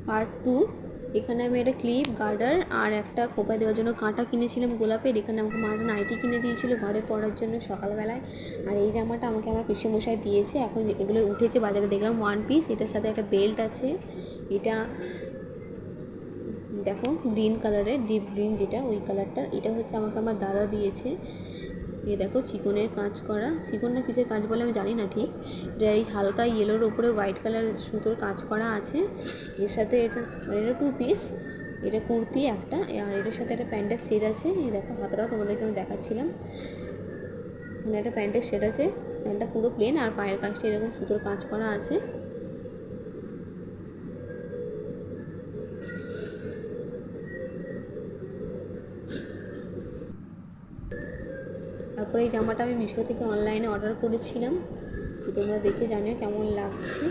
Part 2। এখানে আমি একটা ক্লিপ, গার্ডার আর একটা খোপা দেওয়ার জন্য কাঁটা কিনেছিলাম গোলাপের। এখানে আমাকে মা একটা নাইটি কিনে দিয়েছিল ঘরে পরার জন্য সকালবেলায়। আর এই জামাটা আমাকে আমার পিসেমশাই দিয়েছে। এখন এগুলো উঠেছে বাজারে, দেখলাম 1 পিস। এটার সাথে একটা বেল্ট আছে। এটা দেখো গ্রিন কালারের, ডিপ গ্রিন যেটা, ওই কালারটা। এটা হচ্ছে আমাকে আমার দাদা দিয়েছে। এই দেখো চিকনের কাজ করা, চিকন না কিসের কাজ বলে আমি জানি না ঠিক। এটা এই হালকা ইয়েলোর উপরে হোয়াইট কালার সুতোর কাজ করা আছে। এর সাথে এটা মানে এটা 2 পিস। এটা কুর্তি একটা, আর এটার সাথে একটা প্যান্টের সেট আছে। এই দেখো হাতটাও তোমাদেরকে আমি দেখাচ্ছিলাম। মানে একটা প্যান্টের সেট আছে, প্যান্টটা পুরো প্লেন, আর পায়ের কাজটা এরকম সুতোর কাজ করা আছে। তারপরে এই জামাটা আমি মিশো থেকে অনলাইনে অর্ডার করেছিলাম। তোমরা দেখে জানিও কেমন লাগছে।